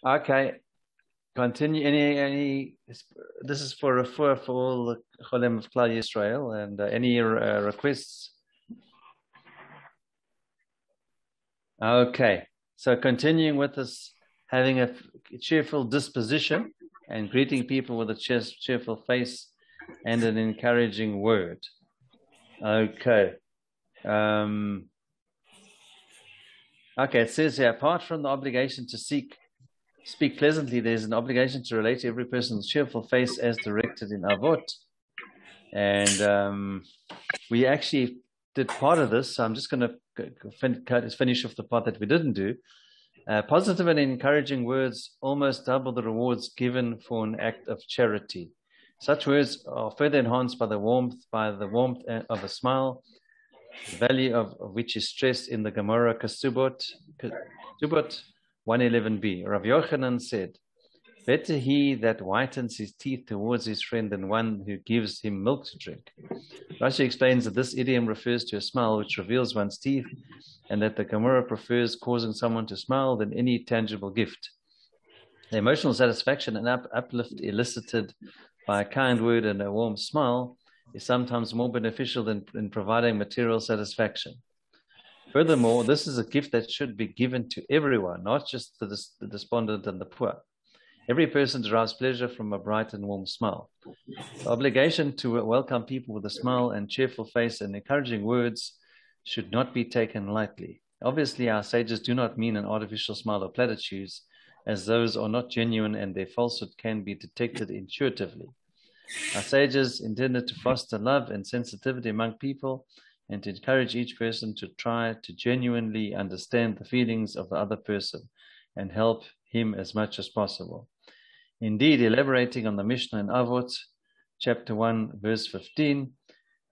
Okay. Continue. Any? This is for refer for all the Cholem of Klal Yisrael, and any requests? Okay. So continuing with this, having a cheerful disposition and greeting people with a cheerful face and an encouraging word. Okay. Okay. It says here, apart from the obligation to speak pleasantly, there's an obligation to relate to every person's cheerful face as directed in Avot. And we actually did part of this, so I'm just going to finish off the part that we didn't do. Positive and encouraging words almost double the rewards given for an act of charity. Such words are further enhanced by the warmth of a smile, the value of which is stressed in the Gemara Kesubot 111b. Rav Yochanan said, better he that whitens his teeth towards his friend than one who gives him milk to drink. Rashi explains that this idiom refers to a smile which reveals one's teeth, and that the Gemara prefers causing someone to smile than any tangible gift. The emotional satisfaction and uplift elicited by a kind word and a warm smile is sometimes more beneficial than in providing material satisfaction. Furthermore, this is a gift that should be given to everyone, not just the despondent and the poor. Every person derives pleasure from a bright and warm smile. The obligation to welcome people with a smile and cheerful face and encouraging words should not be taken lightly. Obviously, our sages do not mean an artificial smile or platitudes, as those are not genuine and their falsehood can be detected intuitively. Our sages intended to foster love and sensitivity among people and to encourage each person to try to genuinely understand the feelings of the other person and help him as much as possible. Indeed, elaborating on the Mishnah in Avot, chapter 1, verse 15,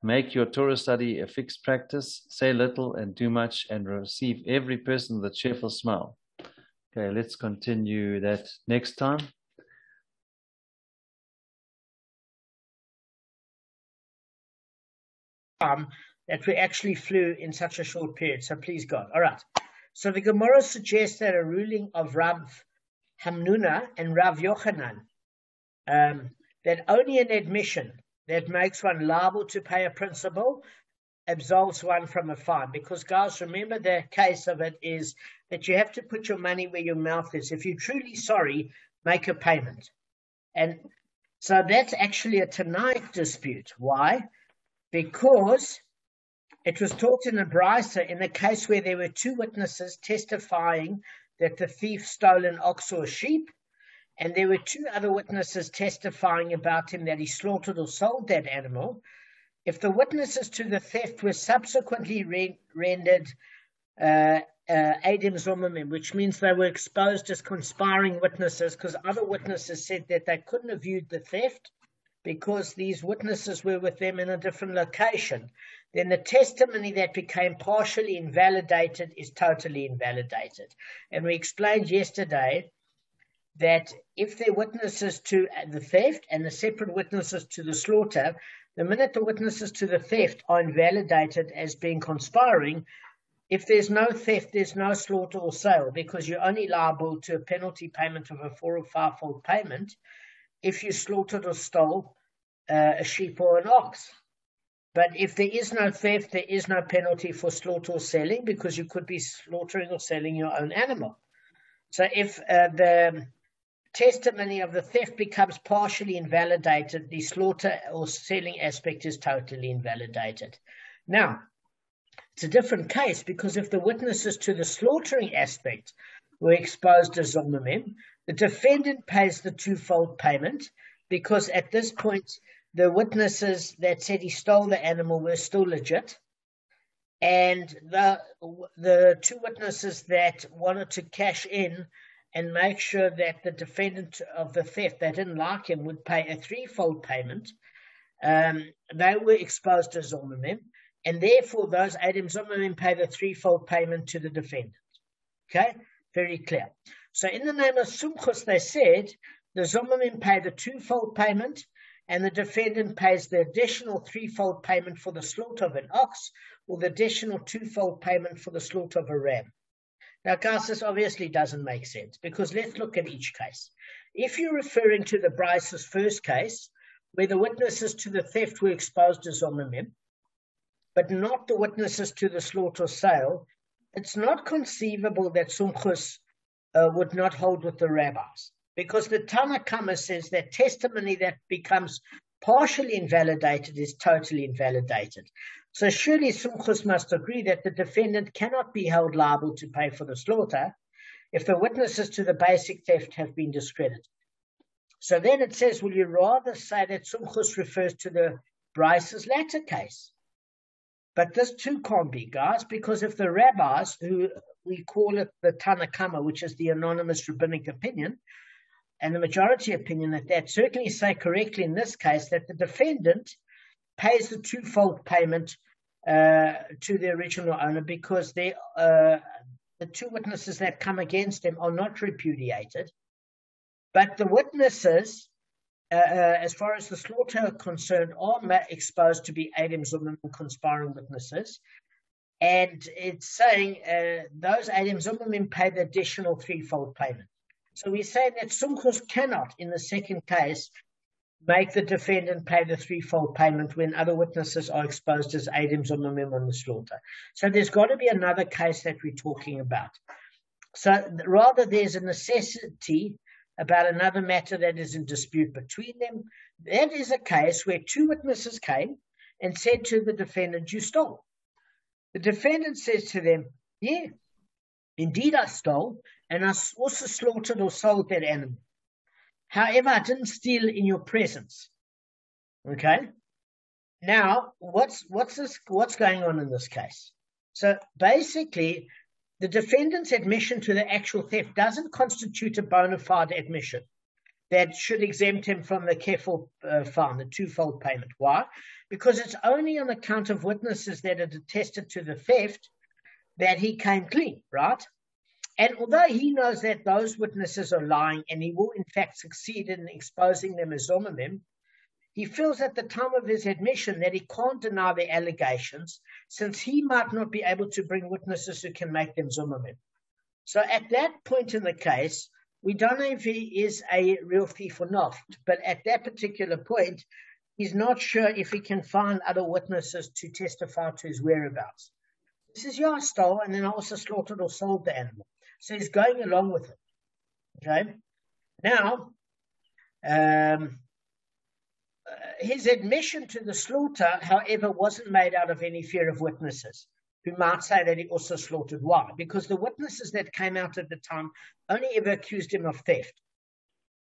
make your Torah study a fixed practice, say little and do much, and receive every person with a cheerful smile. Okay, let's continue that next time. That we actually flew in such a short period, so please God. All right. So the Gemara suggests that a ruling of Rav Hamnuna and Rav Yochanan, that only an admission that makes one liable to pay a principal absolves one from a fine. Because, guys, remember the case of it is that you have to put your money where your mouth is. If you're truly sorry, make a payment. And so that's actually a Tanaic dispute. Why? Because it was taught in a brisa in a case where there were two witnesses testifying that the thief stole an ox or a sheep, and there were two other witnesses testifying about him that he slaughtered or sold that animal. If the witnesses to the theft were subsequently rendered Adim Zomamim, which means they were exposed as conspiring witnesses because other witnesses said that they couldn't have viewed the theft because these witnesses were with them in a different location, then the testimony that became partially invalidated is totally invalidated. And we explained yesterday that if they're witnesses to the theft and the separate witnesses to the slaughter, the minute the witnesses to the theft are invalidated as being conspiring, if there's no theft, there's no slaughter or sale, because you're only liable to a penalty payment of a 4 or 5-fold payment if you slaughtered or stole a sheep or an ox. But if there is no theft, there is no penalty for slaughter or selling, because you could be slaughtering or selling your own animal. So if the testimony of the theft becomes partially invalidated, the slaughter or selling aspect is totally invalidated. Now, it's a different case, because if the witnesses to the slaughtering aspect were exposed as Zomamim, the defendant pays the twofold payment, because at this point, the witnesses that said he stole the animal were still legit, and the two witnesses that wanted to cash in and make sure that the defendant of the theft, they didn't like him, would pay a 3-fold payment, they were exposed as Zomamim, and therefore those Adim Zomamim pay the 3-fold payment to the defendant. Okay, very clear. So in the name of Sumchus, they said the Zomamim pay the 2-fold payment, and the defendant pays the additional 3-fold payment for the slaughter of an ox, or the additional 2-fold payment for the slaughter of a ram. Now, guys, this obviously doesn't make sense, because let's look at each case. If you're referring to the Bryce's first case, where the witnesses to the theft were exposed as Zomimim, but not the witnesses to the slaughter sale, it's not conceivable that Sumchus would not hold with the rabbis, because the Bava Kamma says that testimony that becomes partially invalidated is totally invalidated. So surely Sumchus must agree that the defendant cannot be held liable to pay for the slaughter if the witnesses to the basic theft have been discredited. So then it says, will you rather say that Sumchus refers to the Bryce's latter case? But this too can't be, guys, because if the rabbis, who we call it the Bava Kamma, which is the anonymous rabbinic opinion, and the majority opinion at that, certainly say correctly in this case that the defendant pays the twofold payment to the original owner, because the two witnesses that come against him are not repudiated. But the witnesses, as far as the slaughter are concerned, are exposed to be Adam Zumim conspiring witnesses. And it's saying those Adam Zumim pay the additional threefold payment. So we say that Sumchus cannot, in the second case, make the defendant pay the threefold payment when other witnesses are exposed as Adam Zumim on the slaughter. So there's got to be another case that we're talking about. So rather there's a necessity about another matter that is in dispute between them. That is a case where two witnesses came and said to the defendant, you stole. The defendant says to them, yeah, indeed I stole, and I also slaughtered or sold that animal. However, I didn't steal in your presence. Okay? Now, what's going on in this case? So basically, the defendant's admission to the actual theft doesn't constitute a bona fide admission that should exempt him from the kefil fine, the twofold payment. Why? Because it's only on account of witnesses that are attested to the theft that he came clean, right? And although he knows that those witnesses are lying and he will in fact succeed in exposing them as Zomimim, he feels at the time of his admission that he can't deny the allegations, since he might not be able to bring witnesses who can make them Zomimim. So at that point in the case, we don't know if he is a real thief or not, but at that particular point, he's not sure if he can find other witnesses to testify to his whereabouts. He says, yeah, I stole, and then I also slaughtered or sold the animal. So he's going along with it. Okay? Now, his admission to the slaughter, however, wasn't made out of any fear of witnesses who might say that he also slaughtered. Why? Because the witnesses that came out at the time only ever accused him of theft.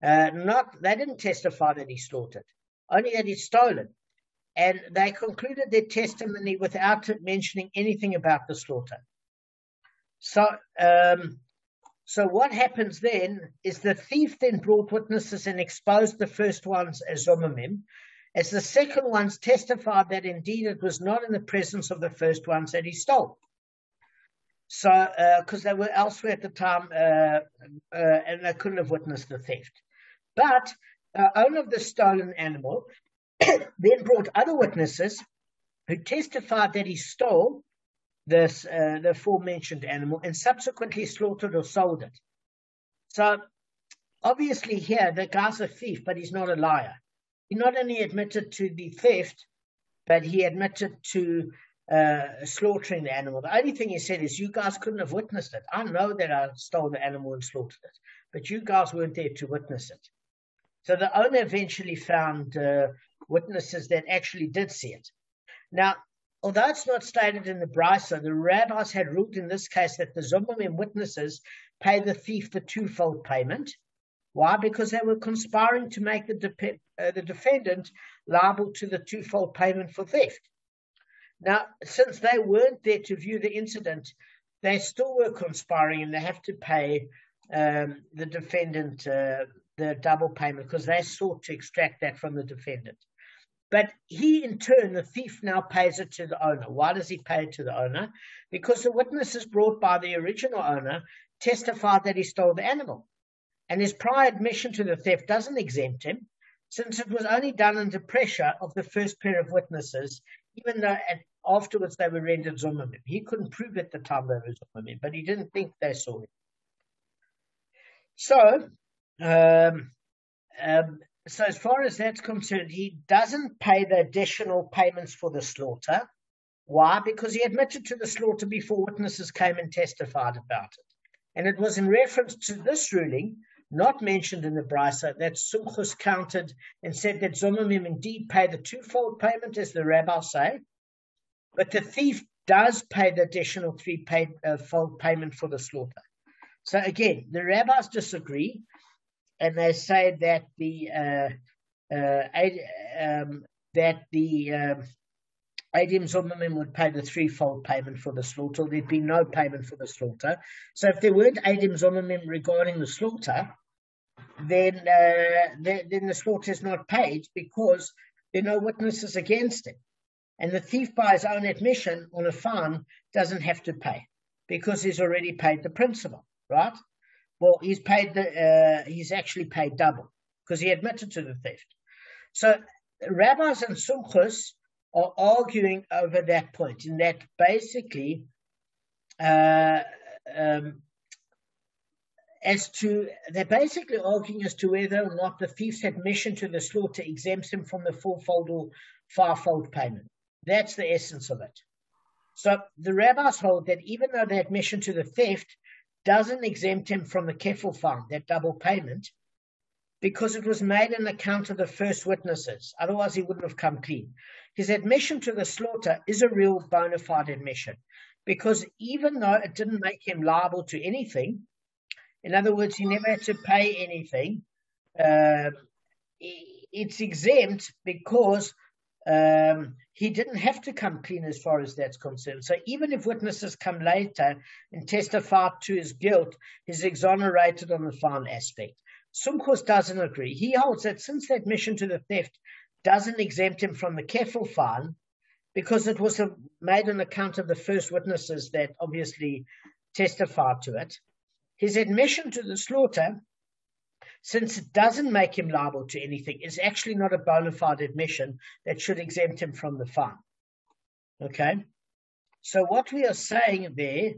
They didn't testify that he slaughtered, only that he stolen. And they concluded their testimony without mentioning anything about the slaughter. So what happens then is the thief then brought witnesses and exposed the first ones as Zomimim, as the second ones testified that indeed it was not in the presence of the first ones that he stole. So, because they were elsewhere at the time and they couldn't have witnessed the theft. But owner of the stolen animal then brought other witnesses who testified that he stole the aforementioned animal and subsequently slaughtered or sold it. So obviously here the guy's a thief, but he's not a liar. He not only admitted to the theft, but he admitted to slaughtering the animal. The only thing he said is, you guys couldn't have witnessed it. I know that I stole the animal and slaughtered it, but you guys weren't there to witness it. So the owner eventually found witnesses that actually did see it. Now, although it's not stated in the brisa, the rabbis had ruled in this case that the Zomimim witnesses pay the thief the twofold payment. Why? Because they were conspiring to make the defendant liable to the twofold payment for theft. Now, since they weren't there to view the incident, they still were conspiring, and they have to pay the defendant the double payment, because they sought to extract that from the defendant. But he, in turn, the thief now pays it to the owner. Why does he pay it to the owner? Because the witnesses brought by the original owner testified that he stole the animal. And his prior admission to the theft doesn't exempt him, since it was only done under pressure of the first pair of witnesses, even though afterwards they were rendered zomamim. He couldn't prove at the time they were zomamim, but he didn't think they saw him. So, so as far as that's concerned, he doesn't pay the additional payments for the slaughter. Why? Because he admitted to the slaughter before witnesses came and testified about it. And it was in reference to this ruling, not mentioned in the Brisa, that Sumchus countered and said that Zomamim indeed pay the twofold payment, as the rabbis say, but the thief does pay the additional threefold payment for the slaughter. So again, the rabbis disagree, and they say that the Adim Zomamim would pay the threefold payment for the slaughter. There'd be no payment for the slaughter. So if there weren't Adim Zomamim regarding the slaughter, then the slaughter is not paid because there are no witnesses against him. And the thief, by his own admission on a fine, doesn't have to pay because he's already paid the principal, right? Well, he's actually paid double because he admitted to the theft. So rabbis and sumchus are arguing over that point, in that basically they're basically arguing as to whether or not the thief's admission to the slaughter exempts him from the fourfold or fivefold payment. That's the essence of it. So the rabbis hold that even though the admission to the theft doesn't exempt him from the kefil fine, that double payment, because it was made on account of the first witnesses. Otherwise, he wouldn't have come clean. His admission to the slaughter is a real bona fide admission, because even though it didn't make him liable to anything, in other words, he never had to pay anything, it's exempt because he didn't have to come clean as far as that's concerned. So even if witnesses come later and testify to his guilt, he's exonerated on the fine aspect. Sumchus doesn't agree. He holds that since the admission to the theft doesn't exempt him from the kefil fine, because it was made on account of the first witnesses that obviously testified to it, his admission to the slaughter, since it doesn't make him liable to anything, is actually not a bona fide admission that should exempt him from the fine. Okay? So what we are saying there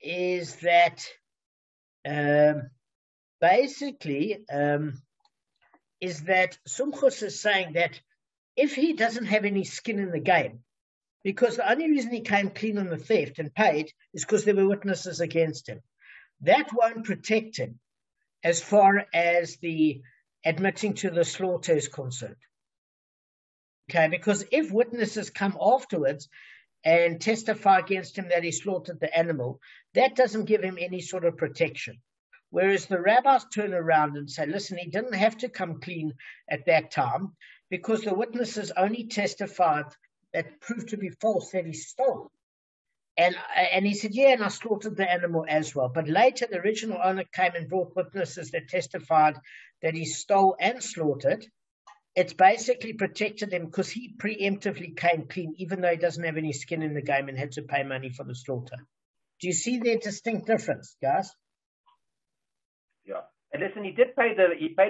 is that basically is that Sumchus is saying that if he doesn't have any skin in the game, because the only reason he came clean on the theft and paid is because there were witnesses against him, that won't protect him as far as the admitting to the slaughter is concerned. Okay, because if witnesses come afterwards and testify against him that he slaughtered the animal, that doesn't give him any sort of protection. Whereas the rabbis turn around and say, listen, he didn't have to come clean at that time because the witnesses only testified that proved to be false, that he stole. And he said, yeah, and I slaughtered the animal as well. But later, the original owner came and brought witnesses that testified that he stole and slaughtered. It's basically protected him because he preemptively came clean, even though he doesn't have any skin in the game and had to pay money for the slaughter. Do you see their distinct difference, guys? Yeah. And listen, he paid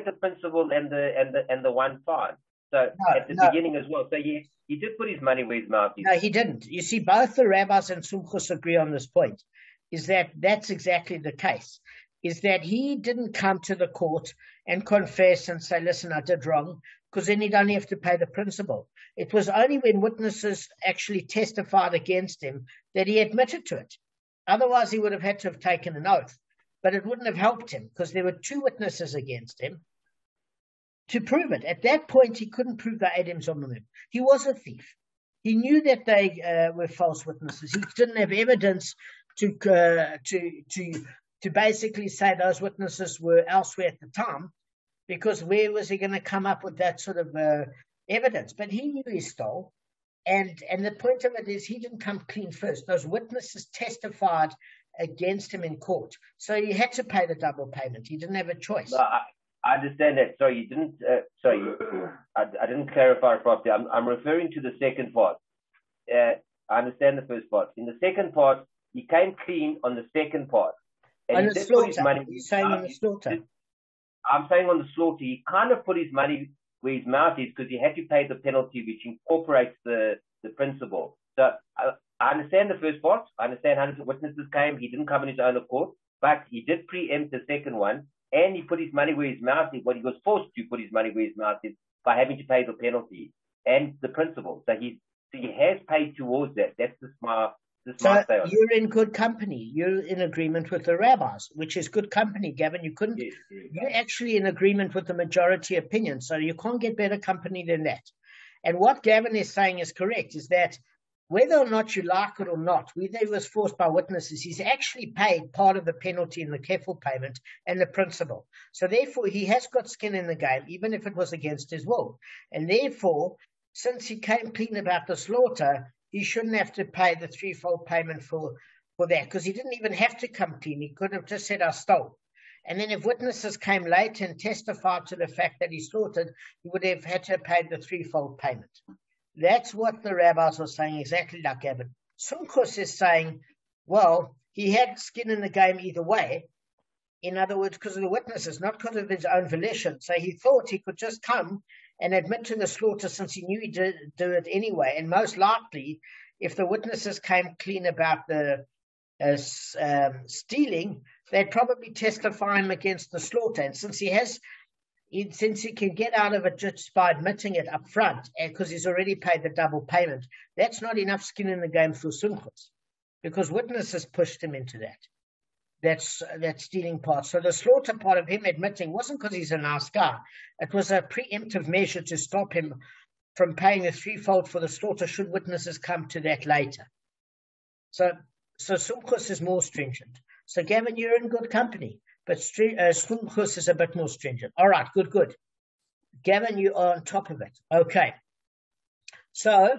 the principal and the one fine. So at the beginning as well. So he did put his money where his mouth is. No, he didn't. You see, both the rabbis and Sumchus agree on this point, is that that's exactly the case, is that he didn't come to the court and confess and say, listen, I did wrong, because then he'd only have to pay the principal. It was only when witnesses actually testified against him that he admitted to it. Otherwise, he would have had to have taken an oath, but it wouldn't have helped him because there were two witnesses against him to prove it. At that point, he couldn't prove the Adam Zomamim. He was a thief. He knew that they were false witnesses. He didn't have evidence to basically say those witnesses were elsewhere at the time, because where was he going to come up with that sort of evidence? But he knew he stole. And the point of it is he didn't come clean first. Those witnesses testified against him in court. So he had to pay the double payment. He didn't have a choice. No, I understand that. Sorry, you didn't. I didn't clarify properly. I'm referring to the second part. I understand the first part. In the second part, he came clean on the second part. And on he the did slaughter. put his money. You're saying on the slaughter. I'm saying on the slaughter, he kind of put his money where his mouth is because he had to pay the penalty, which incorporates the principal. So I understand the first part. I understand 100 witnesses came. He didn't come on his own accord, but he did preempt the second one, and he put his money where his mouth is. Well, he was forced to put his money where his mouth is by having to pay the penalty and the principal. So he has paid towards that. That's the smart. So you're in good company. You're in agreement with the rabbis, which is good company, Gavin. You couldn't. Yes, you're actually in agreement with the majority opinion, so you can't get better company than that. And what Gavin is saying is correct, is that whether or not you like it or not, whether he was forced by witnesses, he's actually paid part of the penalty in the kefil payment and the principal. So therefore, he has got skin in the game, even if it was against his will. And therefore, since he came clean about the slaughter, he shouldn't have to pay the threefold payment for that, because he didn't even have to come clean. He could have just said, I stole. And then if witnesses came later and testified to the fact that he slaughtered, he would have had to pay the threefold payment. That's what the rabbis are saying, exactly like Gavin. Sumchus is saying, well, he had skin in the game either way. In other words, because of the witnesses, not because of his own volition. So he thought he could just come and admit to the slaughter since he knew he did do it anyway. And most likely, if the witnesses came clean about the stealing, they'd probably testify him against the slaughter. And since he can get out of it just by admitting it up front, because he's already paid the double payment, that's not enough skin in the game for Sumchus, because witnesses pushed him into that. That's that stealing part. So the slaughter part of him admitting wasn't because he's a nice guy. It was a preemptive measure to stop him from paying the threefold for the slaughter should witnesses come to that later. So Sumchus is more stringent. So Gavin, you're in good company, but Sumchus is a bit more stringent. All right, good. Gavin, you are on top of it. Okay. So,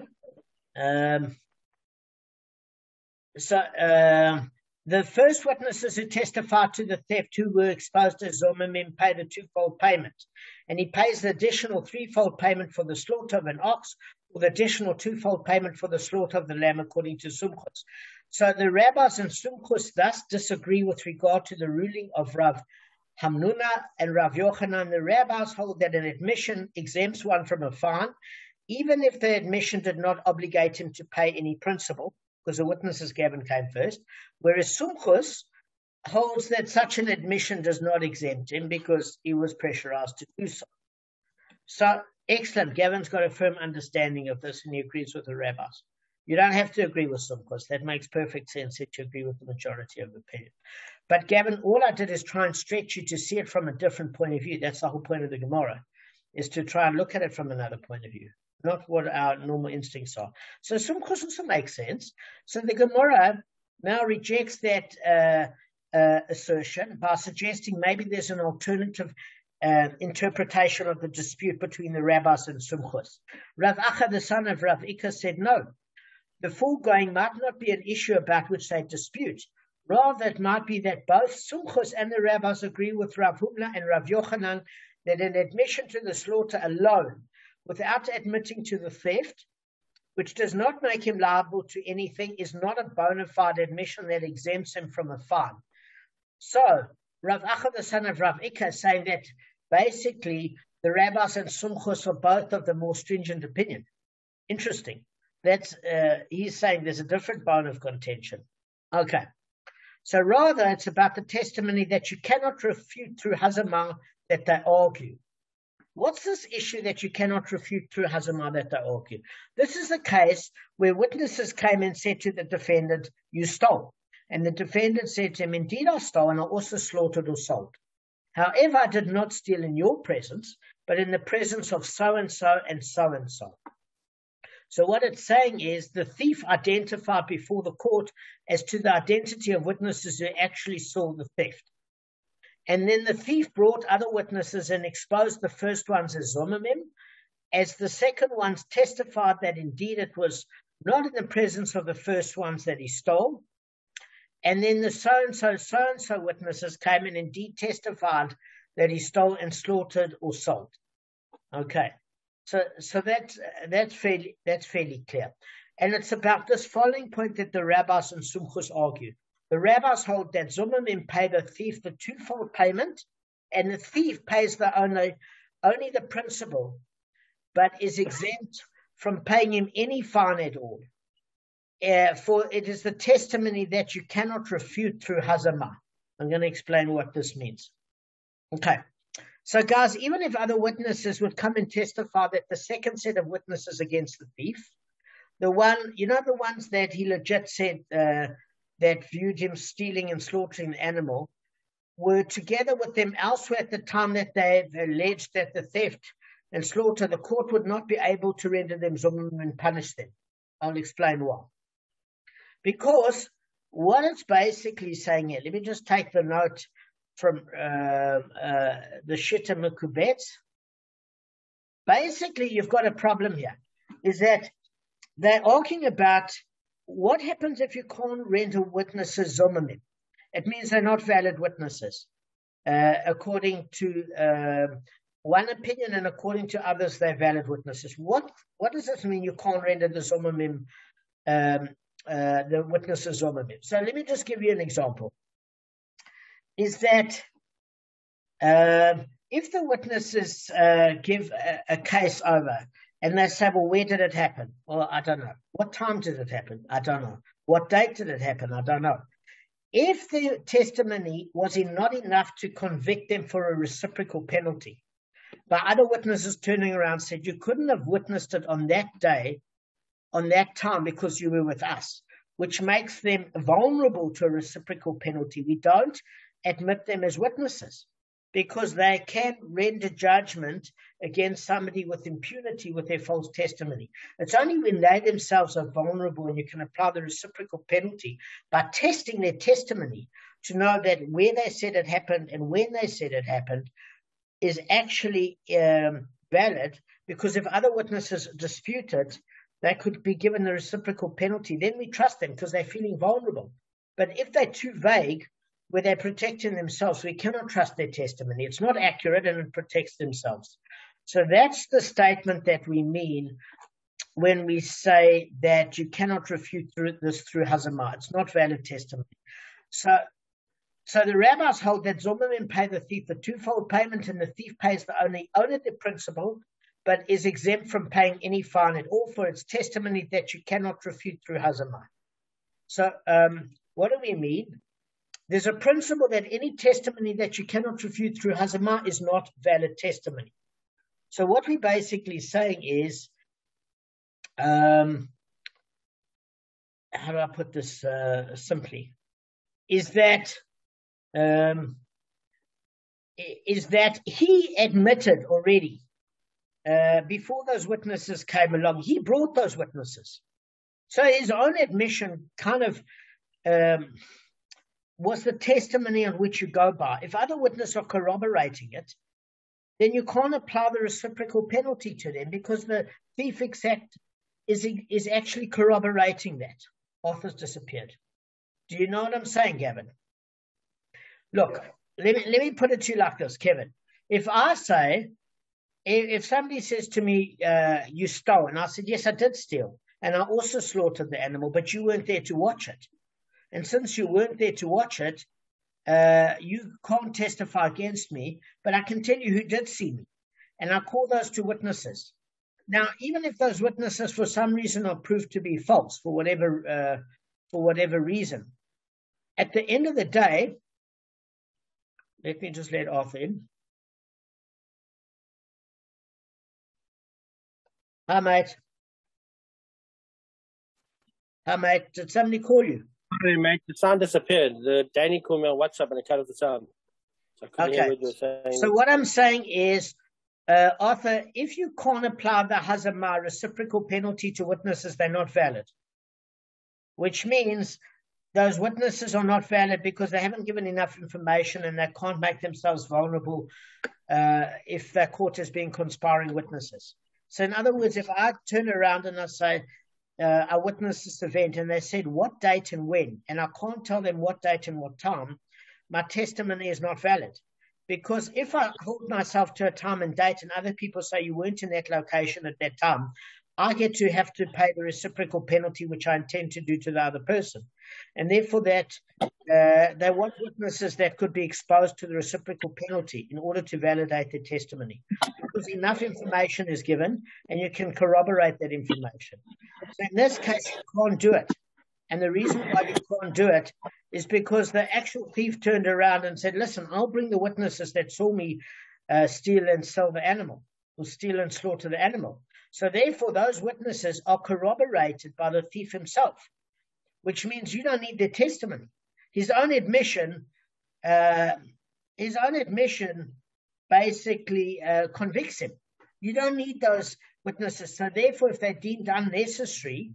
the first witnesses who testified to the theft who were exposed as Zomimim paid a twofold payment, and he pays the additional threefold payment for the slaughter of an ox, or the additional twofold payment for the slaughter of the lamb, according to Sumchus. So the rabbis and Sumchus thus disagree with regard to the ruling of Rav Hamnuna and Rav Yochanan. The rabbis hold that an admission exempts one from a fine, even if the admission did not obligate him to pay any principal, because the witnesses, Gavin, came first, whereas Sumchus holds that such an admission does not exempt him because he was pressurized to do so. So, excellent. Gavin's got a firm understanding of this and he agrees with the rabbis. You don't have to agree with Sumchus. That makes perfect sense that you agree with the majority of the opinion. But Gavin, all I did is try and stretch you to see it from a different point of view. That's the whole point of the Gemara, is to try and look at it from another point of view, not what our normal instincts are. So Sumchus also makes sense. So the Gemara now rejects that assertion by suggesting maybe there's an alternative interpretation of the dispute between the rabbis and Sumchus. Rav Acha, the son of Rav Ika, said no. The foregoing might not be an issue about which they dispute. Rather, it might be that both Sumchus and the rabbis agree with Rav Huna and Rav Yochanan that an admission to the slaughter alone, without admitting to the theft, which does not make him liable to anything, is not a bona fide admission that exempts him from a fine. So, Rav Acha, the son of Rav Ika, is saying that basically the rabbis and Sumchus are both of the more stringent opinion. Interesting. That's he's saying there's a different bone of contention. Okay. So rather, it's about the testimony that you cannot refute through Hazamah that they argue. What's this issue that you cannot refute through Hazamah that they argue? This is a case where witnesses came and said to the defendant, you stole. And the defendant said to him, indeed I stole, and I also slaughtered or sold. However, I did not steal in your presence, but in the presence of so-and-so and so-and-so. So what it's saying is the thief identified before the court as to the identity of witnesses who actually saw the theft. And then the thief brought other witnesses and exposed the first ones as Zomimim, as the second ones testified that indeed it was not in the presence of the first ones that he stole. And then the so-and-so witnesses came and indeed testified that he stole and slaughtered or sold. Okay. So that's fairly clear. And it's about this following point that the rabbis and Sumchus argue. The rabbis hold that Zomimim pay the thief the twofold payment, and the thief pays only the principal, but is exempt from paying him any fine at all. for it is the testimony that you cannot refute through hazama. I'm going to explain what this means. Okay. So, guys, even if other witnesses would come and testify that the second set of witnesses against the thief, the ones that he legit said that viewed him stealing and slaughtering the animal, were together with them elsewhere at the time that they alleged that the theft and slaughter, the court would not be able to render them zomim and punish them. I'll explain why. Because what it's basically saying here, let me just take the note from the Shitta Mekubetz. Basically, you've got a problem here, is that they're arguing about what happens if you can't render witnesses zomim. It means they're not valid witnesses, according to one opinion, and according to others, they're valid witnesses. What does this mean? You can't render the zomim, the witnesses zomim. So let me just give you an example. Is that if the witnesses give a case over and they say, well, where did it happen? Well, I don't know. What time did it happen? I don't know. What date did it happen? I don't know. If the testimony was not enough to convict them for a reciprocal penalty, but other witnesses turning around said you couldn't have witnessed it on that day, on that time, because you were with us, which makes them vulnerable to a reciprocal penalty. We don't admit them as witnesses because they can render judgment against somebody with impunity with their false testimony. It's only when they themselves are vulnerable and you can apply the reciprocal penalty by testing their testimony to know that where they said it happened and when they said it happened is actually valid, because if other witnesses dispute it, they could be given the reciprocal penalty. Then we trust them because they're feeling vulnerable. But if they're too vague, where they're protecting themselves, we cannot trust their testimony. It's not accurate and it protects themselves. So that's the statement that we mean when we say that you cannot refute this through hazama. It's not valid testimony. So the rabbis hold that zomim pay the thief the twofold payment, and the thief pays the owner the principal, but is exempt from paying any fine at all for its testimony that you cannot refute through hazama. So what do we mean? There's a principle that any testimony that you cannot refute through hazama is not valid testimony. So what we're basically saying is, how do I put this simply? Is that he admitted already before those witnesses came along. He brought those witnesses. So his own admission kind of was the testimony on which you go by. If other witnesses are corroborating it, then you can't apply the reciprocal penalty to them because the thief is actually corroborating that. Arthur's disappeared. Do you know what I'm saying, Gavin? Look, let me put it to you like this, Kevin. If I say, if somebody says to me, you stole, and I said, yes, I did steal, and I also slaughtered the animal, but you weren't there to watch it. And since you weren't there to watch it, you can't testify against me, but I can tell you who did see me. And I call those two witnesses. Now, even if those witnesses for some reason are proved to be false, for whatever reason, at the end of the day, let me just let Arthur in. Hi, mate. Hi, mate. Did somebody call you? Sorry, mate. The sound disappeared. Danny called me on WhatsApp and I cut off the sound. So I couldn't hear what you were saying. So what I'm saying is, Arthur, if you can't apply the hazama reciprocal penalty to witnesses, they're not valid. Which means those witnesses are not valid because they haven't given enough information and they can't make themselves vulnerable if they're caught as being conspiring witnesses. So in other words, if I turn around and I say, I witnessed this event and they said what date and when, and I can't tell them what date and what time, my testimony is not valid. Because if I hold myself to a time and date and other people say you weren't in that location at that time, I get to have to pay the reciprocal penalty, which I intend to do to the other person. And therefore that they want witnesses that could be exposed to the reciprocal penalty in order to validate their testimony. Because enough information is given and you can corroborate that information. So in this case, you can't do it And the reason why you can't do it is because the actual thief turned around and said, listen, I'll bring the witnesses that saw me steal and sell the animal, or steal and slaughter the animal. So therefore, those witnesses are corroborated by the thief himself, which means you don't need their testimony. His own admission basically convicts him. You don't need those witnesses. So therefore, if they're deemed unnecessary,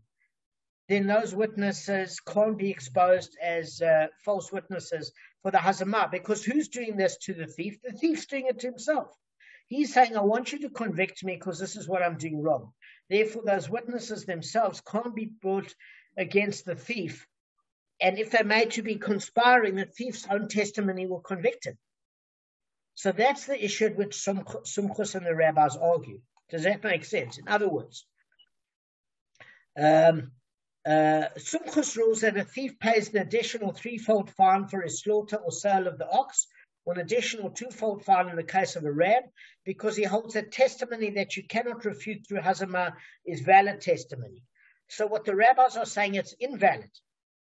then those witnesses can't be exposed as false witnesses for the hazamah. Because who's doing this to the thief? The thief's doing it to himself. He's saying, I want you to convict me because this is what I'm doing wrong. Therefore, those witnesses themselves can't be brought against the thief. And if they're made to be conspiring, the thief's own testimony will convict him. So that's the issue at which Sumchus and the rabbis argue. Does that make sense? In other words, Sumchus rules that a thief pays an additional threefold fine for his slaughter or sale of the ox, or an additional twofold fine in the case of a ram, because he holds that testimony that you cannot refute through hazamah is valid testimony. So what the rabbis are saying, it's invalid,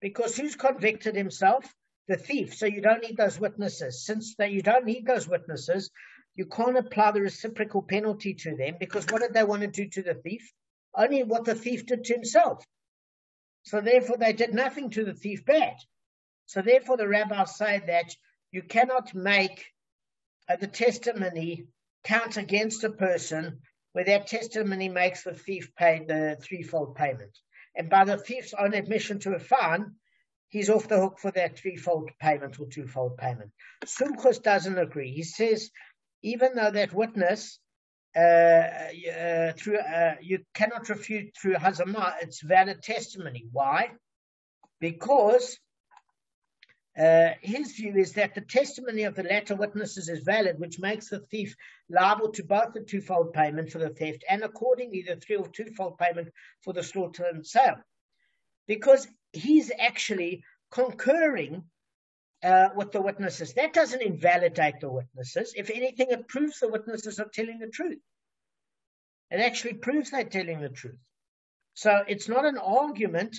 because who's convicted himself? The thief. So you don't need those witnesses. Since you don't need those witnesses, you can't apply the reciprocal penalty to them, because what did they want to do to the thief? Only what the thief did to himself. So therefore, they did nothing to the thief bad. So therefore, the rabbis say that you cannot make the testimony count against a person where that testimony makes the thief pay the threefold payment. And by the thief's own admission to a fine, he's off the hook for that threefold payment or twofold payment. Sumchus doesn't agree. He says, even though that witness, you cannot refute through hazamah, it's valid testimony. Why? Because his view is that the testimony of the latter witnesses is valid, which makes the thief liable to both the twofold payment for the theft and accordingly the three or twofold payment for the slaughter and sale. Because he's actually concurring with the witnesses. That doesn't invalidate the witnesses. If anything, it proves the witnesses are telling the truth. It actually proves they're telling the truth. So it's not an argument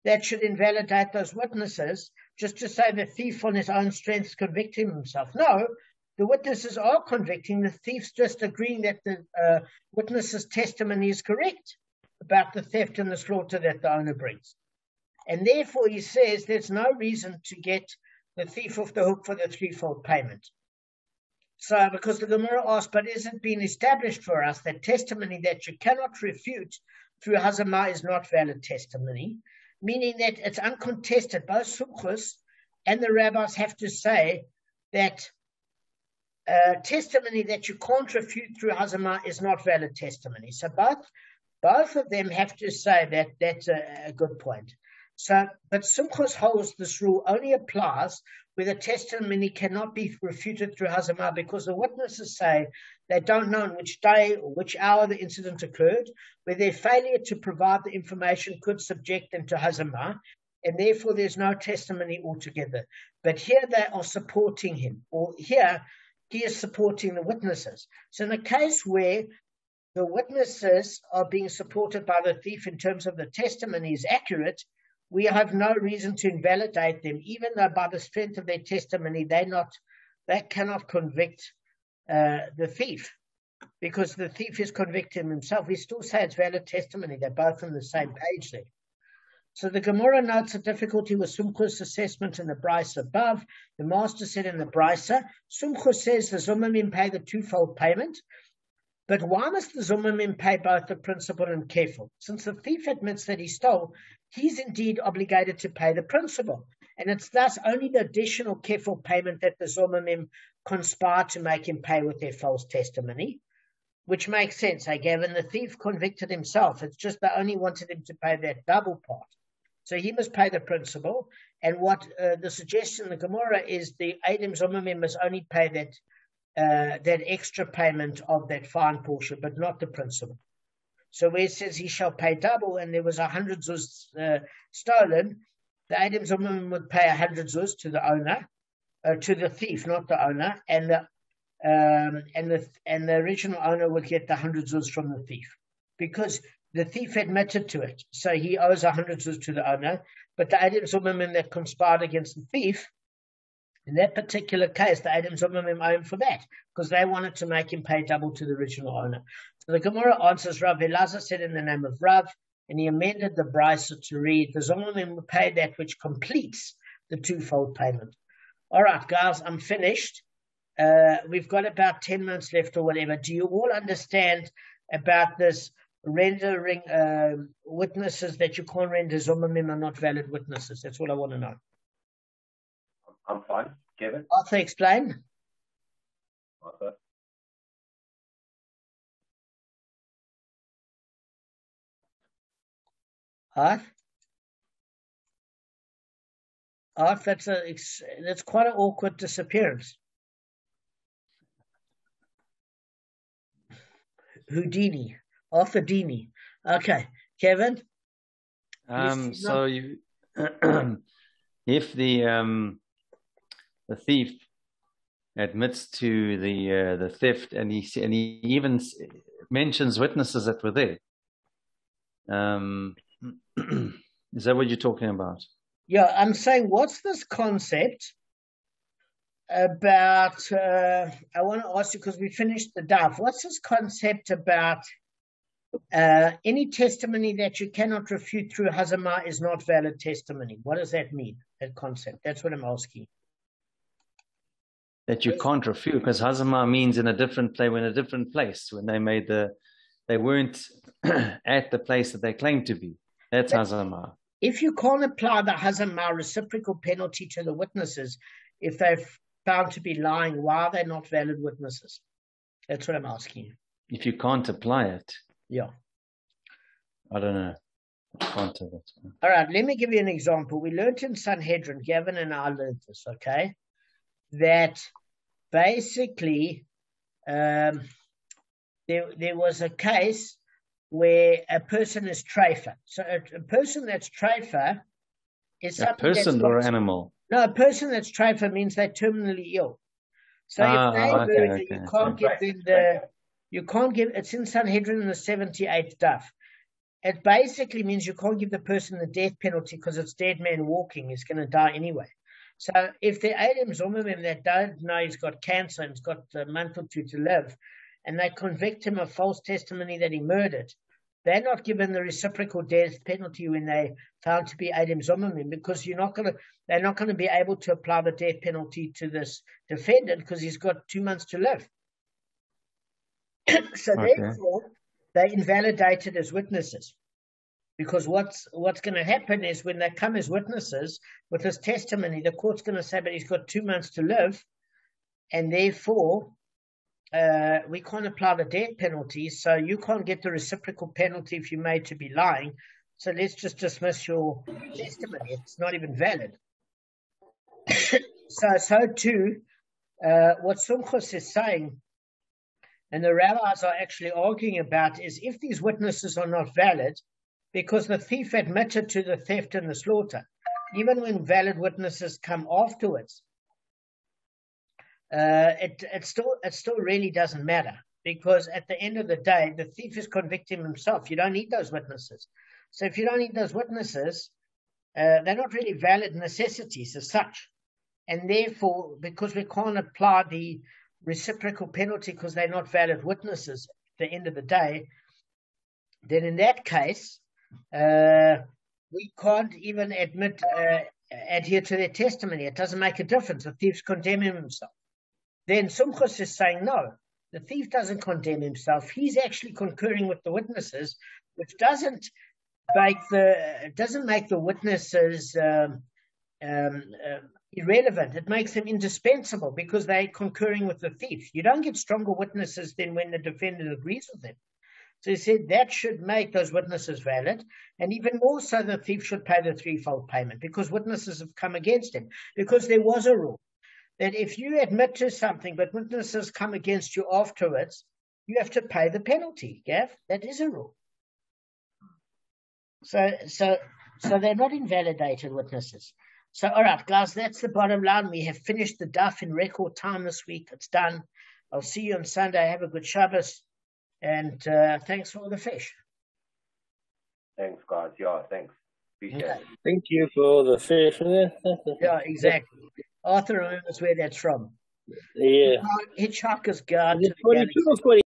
that should invalidate those witnesses just to say the thief on his own strength is convicting himself. No, the witnesses are convicting. The thief's just agreeing that the witness's testimony is correct about the theft and the slaughter that the owner brings. And therefore, he says there's no reason to get the thief off the hook for the threefold payment. So, because the Gemara asked, but is it been established for us that testimony that you cannot refute through hazamah is not valid testimony, meaning that it's uncontested. Both Sumchus and the rabbis have to say that testimony that you can't refute through hazamah is not valid testimony. So both of them have to say that that's a good point. So, but Sumchus holds this rule only applies where the testimony cannot be refuted through hazamah, because the witnesses say they don't know on which day or which hour the incident occurred, where their failure to provide the information could subject them to hazamah, and therefore there's no testimony altogether. But here they are supporting him, or here he is supporting the witnesses. So in a case where the witnesses are being supported by the thief in terms of the testimony is accurate, we have no reason to invalidate them, even though by the strength of their testimony, they cannot convict the thief, because the thief is convicting himself. We still say it's valid testimony. They're both on the same page there. So the Gemara notes a difficulty with Sumchus' assessment in the Brisa above. The master said in the Brisa, Sumchus says the Zumamim pay the twofold payment, but why must the Zumamim pay both the principal and kefil? Since the thief admits that he stole, he's indeed obligated to pay the principal. And it's thus only the additional kefil payment that the Zumamim conspire to make him pay with their false testimony, which makes sense. Gavin, the thief convicted himself. It's just they only wanted him to pay that double part. So he must pay the principal. And what the suggestion in the Gemara is the Eidim Zumamim must only pay that extra payment of that fine portion, but not the principal. So where it says he shall pay double, and there was 100 zuz stolen, the Eidim Zumamim would pay 100 zuz to the owner, to the thief, not the owner, and the original owner would get the 100 zuz from the thief, because the thief admitted to it, so he owes 100 zuz to the owner. But the Eidim Zomimim that conspired against the thief, in that particular case, the Eidim Zomimim owe him for that, because they wanted to make him pay double to the original owner. So the Gemara answers, Rav Elazar said in the name of Rav, and he amended the Brisa to read, the Zomimim will pay that which completes the twofold payment. All right, guys, I'm finished. We've got about 10 minutes left or whatever. Do you all understand about this rendering witnesses that you can't render Zomimim are not valid witnesses? That's all I want to know. I'm fine. Kevin? Arthur, explain. Arthur. Arthur, that's quite an awkward disappearance. Houdini. Arthur Dini. Okay. Kevin? So you, if the thief admits to the theft, and he even mentions witnesses that were there, is that what you're talking about? Yeah, I'm saying, what's this concept about? I want to ask you, because we finished the daf. What's this concept about? Any testimony that you cannot refute through hazama is not valid testimony. What does that mean? That concept. That's what I'm asking. That you can't refute, because hazama means in a different place. We're in a different place when they made they weren't at the place that they claimed to be. That's hazama. If you can't apply the hazama reciprocal penalty to the witnesses, if they're found to be lying, why are they not valid witnesses? That's what I'm asking you. If you can't apply it. Yeah. I don't know. I can't do that. All right, let me give you an example. We learned in Sanhedrin, Gavin and I learned this, okay? That basically there was a case where a person is treifa. So a person that's treifa is a person or animal? No, a person that's treifa means they're terminally ill. So if they murder, you can't give them you can't give, it's in Sanhedrin in the 78th daf. It basically means you can't give the person the death penalty because it's dead man walking. He's going to die anyway. So if the Eidim Zomimim that don't know he's got cancer and he's got a month or two to live, and they convict him of false testimony that he murdered, they're not given the reciprocal death penalty when they found to be Eidim Zomimim, because they're not going to be able to apply the death penalty to this defendant because he's got 2 months to live. So therefore, they invalidated as witnesses, because what's going to happen is when they come as witnesses with his testimony, the court's going to say, but he's got 2 months to live, and therefore we can't apply the death penalty, so you can't get the reciprocal penalty if you're made to be lying, so let's just dismiss your testimony. It's not even valid. So too, what Sumchus is saying, and the rabbis are actually arguing about, is if these witnesses are not valid, because the thief admitted to the theft and the slaughter, even when valid witnesses come afterwards, it still really doesn't matter, because at the end of the day, the thief is convicting himself. You don't need those witnesses. So if you don't need those witnesses, they're not really valid necessities as such. And therefore, because we can't apply the reciprocal penalty because they're not valid witnesses at the end of the day, then in that case, we can't even adhere to their testimony. It doesn't make a difference. The thief's condemning himself. Then Sumchus is saying, no, the thief doesn't condemn himself. He's actually concurring with the witnesses, which doesn't make the witnesses irrelevant. It makes them indispensable because they're concurring with the thief. You don't get stronger witnesses than when the defendant agrees with them. So he said that should make those witnesses valid, and even more so the thief should pay the threefold payment because witnesses have come against him. Because there was a rule that if you admit to something but witnesses come against you afterwards, you have to pay the penalty, Gav. That is a rule. So they're not invalidated witnesses. So, all right, guys, that's the bottom line. We have finished the daf in record time this week. It's done. I'll see you on Sunday. Have a good Shabbos. And thanks for all the fish. Thanks, guys. Yeah, thanks. Appreciate Okay. it. Thank you for the fish. Yeah, exactly. Arthur remembers where that's from. Yeah. Hitchhiker's Guide Is to it the 42 Galaxy. or 40?